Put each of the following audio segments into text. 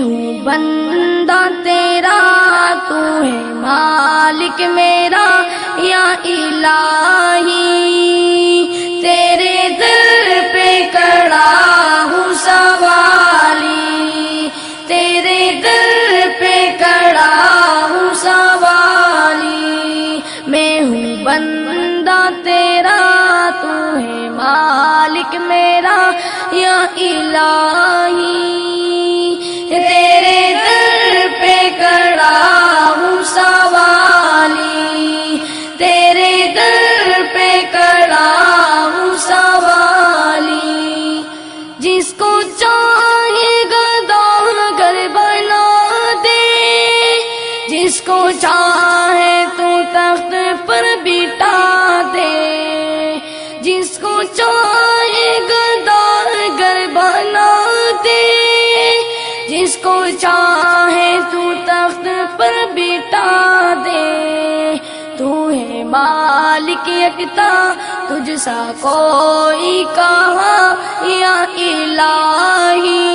ہوں بندہ تیرا، تو ہے مالک میرا یا الہی، تیرے در پہ کھڑا ہوں سوالی، تیرے در پہ کھڑا ہوں سوالی، میں ہوں بندہ تیرا، تو ہے مالک میرا یا الہی، تیرے در پہ کھڑا ہوں سوالی، تیرے در پہ کھڑا ہوں سوالی، جس کو چاہے گداگر بنا دے، جس کو چاہے تو تخت پر بٹھا دے، جس کو چاہے گداگر بنا دے، جس کو چاہے تو تخت پر بٹھا دے، تو ہے مالک یکتا، تجھ سا کوئی کہاں یا الہی،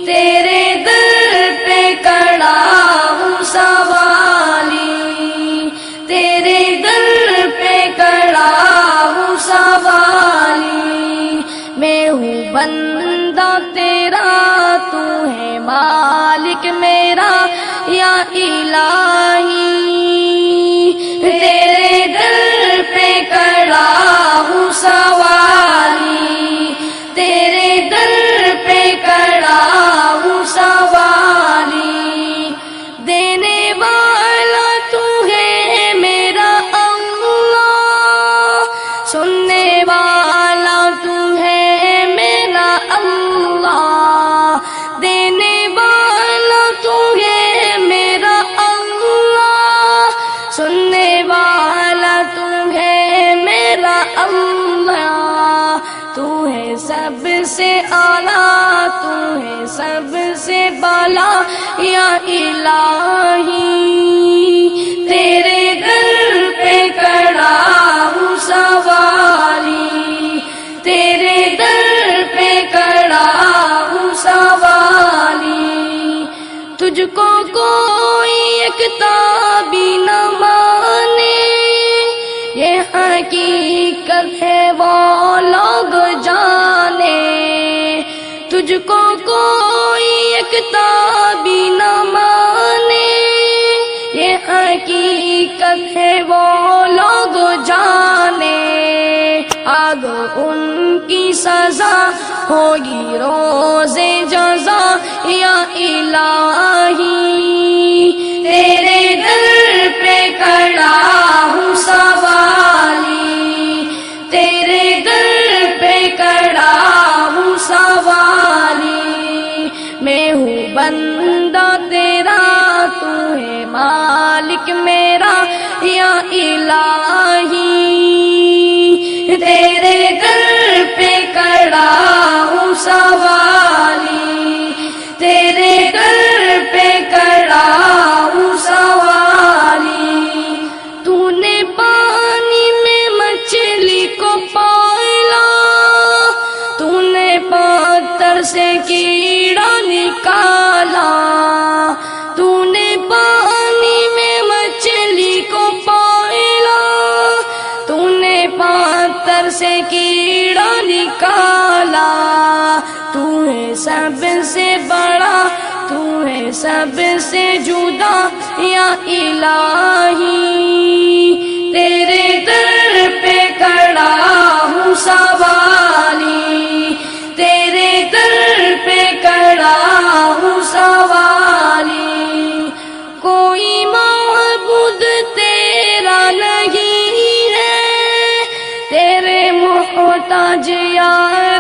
تیرے در پہ کھڑا ہوں سوالی، تیرے در پہ کھڑا ہوں سوالی، میں ہوں بندہ تیرا، تو ہے مالک میرا یا الہی، تیرے در پہ کھڑا ہوں سوالی، تیرے در پہ کھڑا ہوں سوالی، دینے والا تو ہے میرا اللہ، سننے والا تو ہے میرا اللہ، دینے والا تو ہے میرا اللہ، سننے والا تو ہے میرا اللہ، تو ہے سب سے اعلیٰ، تو ہے سب سے بالا یا الہی، تیرے در پہ کھڑا ہوں سوالی، تیرے در پہ کھڑا ہوں سوالی، تجھ کو کوئی یکتا بھی نہ مانے، یہ حقیقت ہے وہ لوگ جانے، تجھ کو کوئی یکتا بھی نہ مانے، یہ حقیقت ہے وہ لوگ جانے، آگ ان کی سزا ہوگی روز جزا یا الہی، تیرے در پہ کھڑا ہوں سوالی، تیرے در پہ کھڑا ہوں سوالی، میں ہوں بندہ تیرا، تو ہے مالک میرا یا الہی، تیرے در پہ کھڑا ہوں سوالی، تیرے در پہ کھڑا ہوں سوالی، تو نے پانی میں مچھلی کو پالا، تو نے پتھر سے کیڑا نکالا، تو نے پانی میں مچھلی کو پالا، تو نے پتھر سے کیڑا نکالا، تو ہے سب سے بڑا، تو ہے سب سے جدا یا الہی، تیرے در پہ کھڑا ہوں سوالی، تیرے در پہ کھڑا ہوں سوالی، کوئی معبود تیرا نہیں ہے، تیرے محتاج یا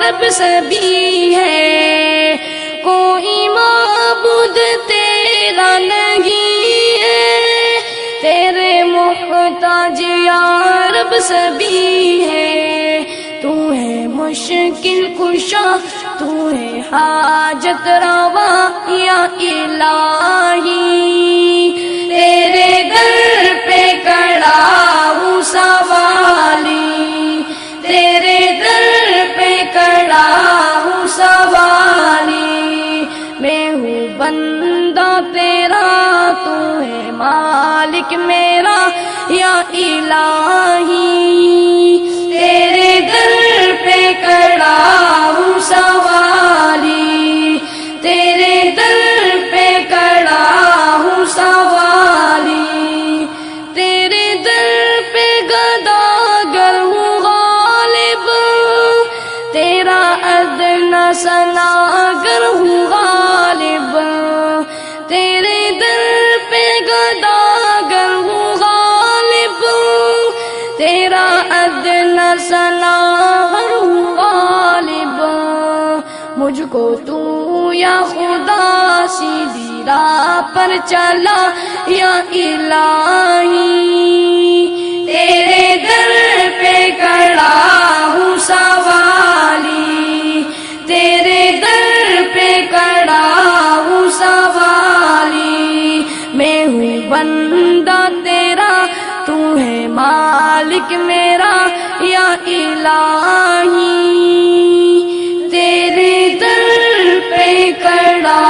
رب سبھی ہے، کوئی معبود تیرا نہیں ہے، تیرے محتاج یا رب سبھی ہے، تو ہے مشکل کشا، تو ہے حاجت روا یا الہی، تیرے در پہ کھڑا ہوں سوالی، تیرے در پہ کھڑا ہوں سوالی، میں ہوں بندہ تیرا، تو ہے مالک میرا یا الہی، تیرے در پہ کھڑا ہوں سوالی، تیرے در پہ کھڑا ہوں سوالی، تیرے در پہ گداگر ہوں غالب، تیرا ادنا سناگر ہوں غالب، تیرے در پہ گداگر ہوں غالب، تیرا ادنا سناگر ہوں غالب، مجھ کو تو یا خدا سیدھی راہ پر چلا یا الہی، تیرے در پہ کھڑا ہوں سوالی، تیرے در پہ کھڑا ہوں سوالی، میں ہوں بندہ تیرا، تو ہے مالک میرا یا الہی، تیرے در پہ کھڑا